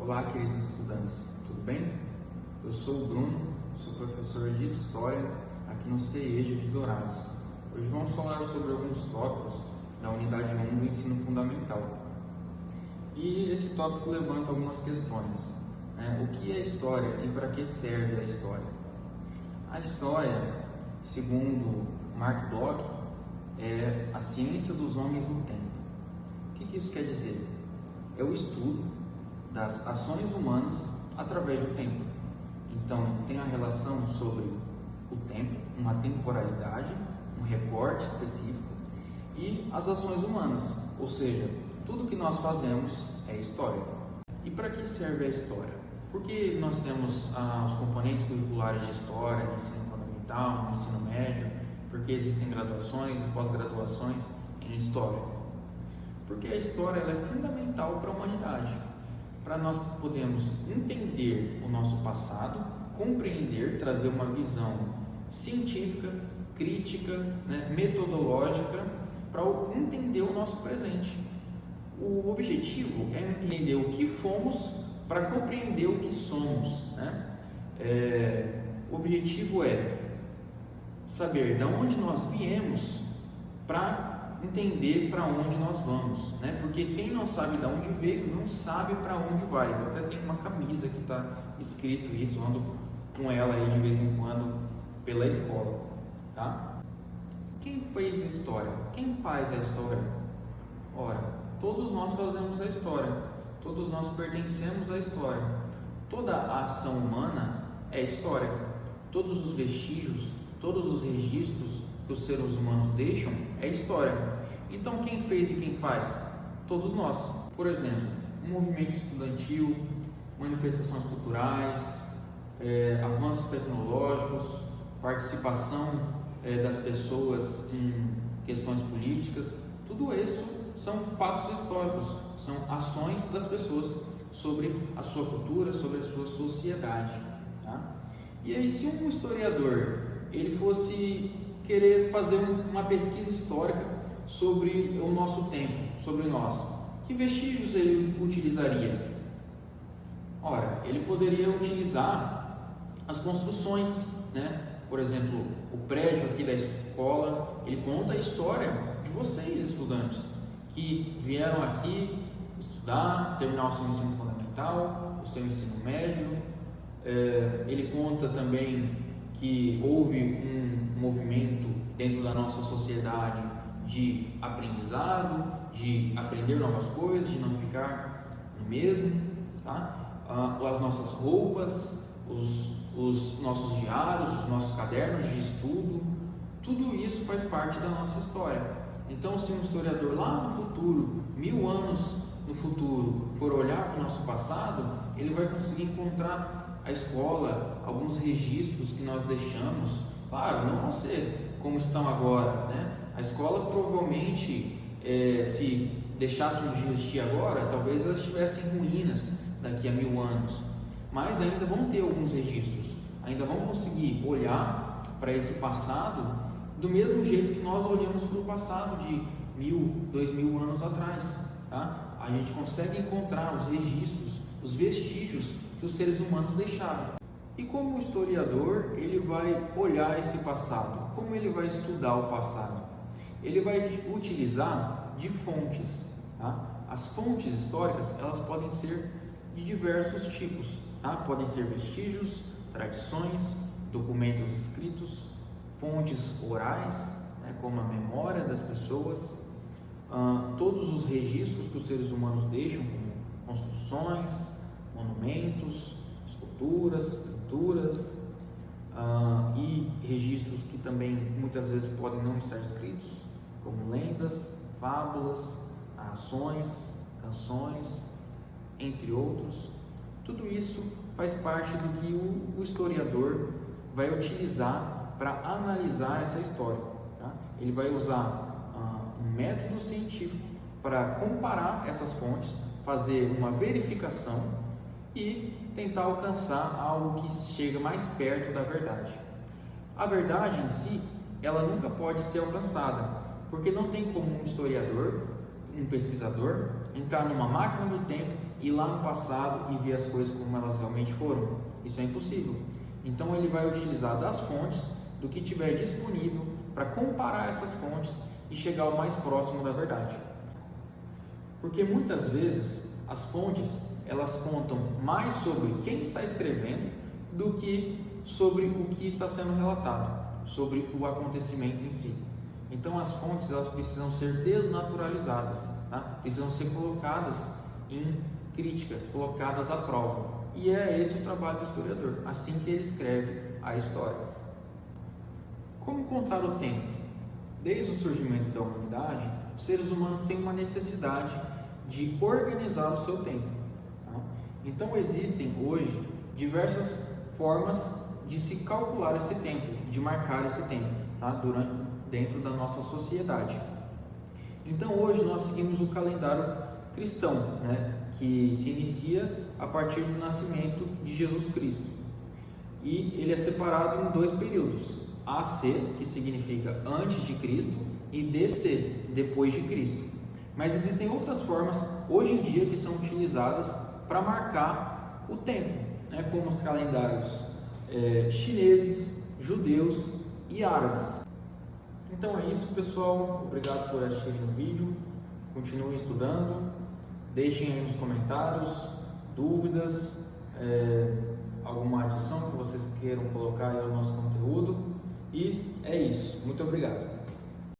Olá, queridos estudantes, tudo bem? Eu sou o Bruno, sou professor de História aqui no CEJ de Dourados. Hoje vamos falar sobre alguns tópicos da unidade 1 do ensino fundamental. E esse tópico levanta algumas questões. O que é história e para que serve a história? A história, segundo Mark Bloch, é a ciência dos homens no tempo. O que isso quer dizer? É o estudo das ações humanas através do tempo. Então, tem a relação sobre o tempo, uma temporalidade, um recorte específico, e as ações humanas, ou seja, tudo que nós fazemos é história. E para que serve a história? Porque nós temos os componentes curriculares de história no ensino fundamental, no ensino médio, porque existem graduações e pós-graduações em história. Porque a história ela é fundamental para a humanidade, para nós podermos entender o nosso passado, compreender, trazer uma visão científica, crítica, metodológica, para entender o nosso presente. O objetivo é entender o que fomos para compreender o que somos. O objetivo é saber de onde nós viemos para entender para onde nós vamos, Porque quem não sabe de onde veio, não sabe para onde vai. Eu até tenho uma camisa que está escrito isso, eu ando com ela aí de vez em quando pela escola, tá? Quem fez a história? Quem faz a história? Ora, todos nós fazemos a história, todos nós pertencemos à história. Toda a ação humana é história. Todos os vestígios, todos os registros que os seres humanos deixam é história. Então quem fez e quem faz? Todos nós. Por exemplo, um movimento estudantil, manifestações culturais, avanços tecnológicos, participação das pessoas em questões políticas, tudo isso são fatos históricos, são ações das pessoas sobre a sua cultura, sobre a sua sociedade, tá? E aí, se um historiador ele fosse querer fazer uma pesquisa histórica sobre o nosso tempo, sobre nós, que vestígios ele utilizaria? Ora, ele poderia utilizar as construções, Por exemplo, o prédio aqui da escola, ele conta a história de vocês, estudantes, que vieram aqui estudar, terminar o seu ensino fundamental, o seu ensino médio. Ele conta também que houve um movimento dentro da nossa sociedade de aprendizado, de aprender novas coisas, de não ficar no mesmo, tá? As nossas roupas, os nossos diários, os nossos cadernos de estudo, tudo isso faz parte da nossa história. Então, se um historiador lá no futuro, 1000 anos no futuro, for olhar para o nosso passado, ele vai conseguir encontrar a escola, alguns registros que nós deixamos. Claro, não vão ser como estão agora, A escola provavelmente, se deixassem de existir agora, talvez elas estivessem em ruínas daqui a 1000 anos. Mas ainda vão ter alguns registros, ainda vão conseguir olhar para esse passado do mesmo jeito que nós olhamos para o passado de 1000, 2000 anos atrás, tá? A gente consegue encontrar os registros, os vestígios que os seres humanos deixaram. E como historiador, ele vai olhar esse passado, como ele vai estudar o passado? Ele vai utilizar de fontes, tá? As fontes históricas, elas podem ser de diversos tipos, tá? Podem ser vestígios, tradições, documentos escritos, fontes orais, como a memória das pessoas, todos os registros que os seres humanos deixam, como construções, monumentos, esculturas, pinturas, e registros que também muitas vezes podem não estar escritos, como lendas, fábulas, narrações, canções, entre outros. Tudo isso faz parte do que o historiador vai utilizar para analisar essa história, tá? Ele vai usar um método científico para comparar essas fontes, fazer uma verificação e tentar alcançar algo que chega mais perto da verdade. A verdade em si, ela nunca pode ser alcançada, porque não tem como um historiador, um pesquisador, entrar numa máquina do tempo ir lá no passado e ver as coisas como elas realmente foram. Isso é impossível. Então ele vai utilizar das fontes, do que tiver disponível, para comparar essas fontes e chegar ao mais próximo da verdade. Porque muitas vezes as fontes elas contam mais sobre quem está escrevendo do que sobre o que está sendo relatado, sobre o acontecimento em si. Então as fontes elas precisam ser desnaturalizadas, tá? Precisam ser colocadas em crítica, colocadas à prova. E é esse o trabalho do historiador, assim que ele escreve a história. Como contar o tempo? Desde o surgimento da humanidade, os seres humanos têm uma necessidade de organizar o seu tempo. Tá? Então existem hoje diversas formas de se calcular esse tempo, de marcar esse tempo, tá? Dentro da nossa sociedade. Então hoje nós seguimos o calendário cristão, né? Que se inicia a partir do nascimento de Jesus Cristo. E ele é separado em dois períodos: AC, que significa antes de Cristo, e DC, depois de Cristo. Mas existem outras formas hoje em dia que são utilizadas para marcar o tempo, né? Como os calendários chineses, judeus e árabes. Então é isso, pessoal. Obrigado por assistirem o vídeo. Continuem estudando. Deixem aí nos comentários dúvidas, alguma adição que vocês queiram colocar aí ao nosso conteúdo. E é isso. Muito obrigado.